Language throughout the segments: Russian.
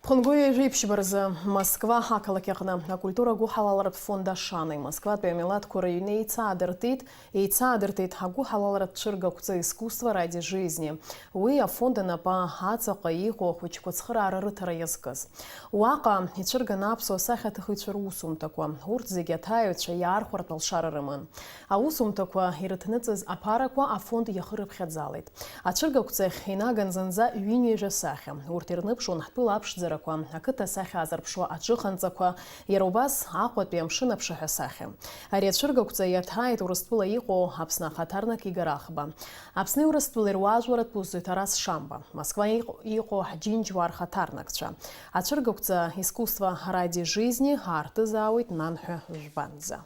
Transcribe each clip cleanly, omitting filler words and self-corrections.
Пхынгуи жипшбарзы Москва ақалакиғына культура гухалаларат фонда шаны. Москва пиамилат кураюне яйца-адыртит агу халаларат чырга куца искусства ради жизни. Уи фонда напа хацаqa иҟоу хәыҷқәа рытара иазкыз. Уаҟа ицәырган аԥсуа сахьаҭыхыҩцәа русумҭақәа. Урҭ зегьы аҭаҩцәа иаархәартә алшара рыман. Аусумҭақәа ирыҭныҵыз аԥарақәа афонд иахырыԥхьаӡалеит. Ацәыргақәҵахь инаган зынӡа ҩынҩажәа сахьа. Урҭ ирныԥшуан ҳтәыла аԥшӡарақәа, ақыҭа сахьа азырԥшуа аҿыханҵақәа, иара убас Аҟәатәи амшын аԥшаҳәа сахьа. Ари ацәыргақәҵа иаҭааит Урыстәыла иҟоу Аԥсны ахаҭарнак Игор Ахба. Аԥсни Урыстәылеи руаажәларатә узы Тарас Шамба. Москва иҟоу ҳџьынџьуаа рхаҭарнакцәа. Ацәыргақәҵа искусства ради жизни аартызаауеит Нанҳәа Жбанӡа.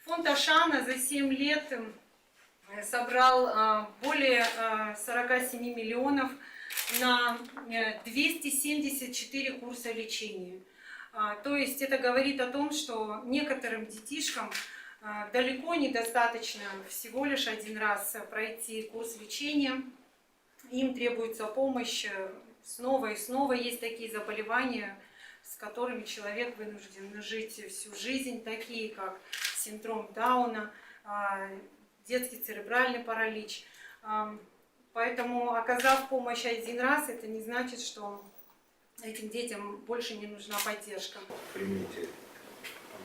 Фонд Ашана за 7 лет собрал более 47 миллионов на 274 курса лечения. То есть это говорит о том, что некоторым детишкам далеко недостаточно всего лишь один раз пройти курс лечения. Им требуется помощь снова и снова. Есть такие заболевания, с которыми человек вынужден жить всю жизнь, такие как синдром Дауна, детский церебральный паралич. Поэтому, оказав помощь один раз, это не значит, что этим детям больше не нужна поддержка. Примите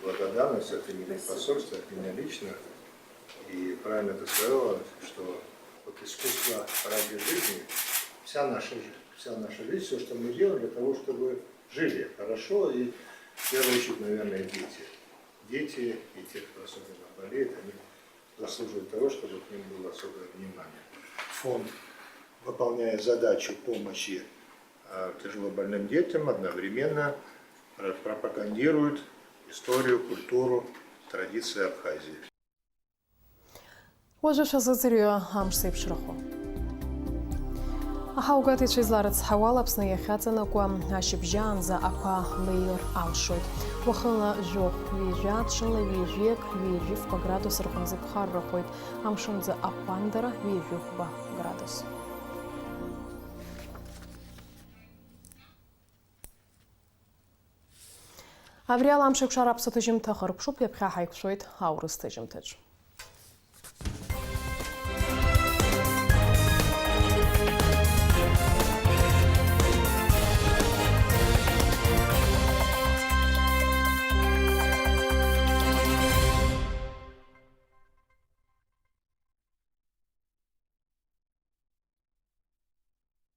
благодарность от имени посольства, от меня лично. И правильно ты сказала, что вот искусство ради жизни, вся наша жизнь, все, что мы делаем для того, чтобы жили хорошо. И в первую очередь, наверное, дети. Дети и те, кто особенно болеет, они заслуживают того, чтобы к ним было особое внимание. Фонд, выполняя задачу помощи тяжелобольным детям, одновременно пропагандирует историю, культуру, традиции Абхазии. Отже, шазыцырю амшсыпшраху. Ахаугати чизларыц хавал Аԥсны иахьаҵанакуа ашьыбжьаанӡа ақәа леир алшоит. Уахынла жоуп ҩажәа, ҽынла ҩажәиак, ҩажәифба градус рҟынӡа ԥхаррахоит. Амшынӡа аҟәандара ҩажәихәба градус. Абри ала амшеиқәшара аԥсуа ҭыжьымҭа хыркәшоуп, ҩаԥхьа ҳаиқәшәоит аурыс ҭыжьымҭаҿ.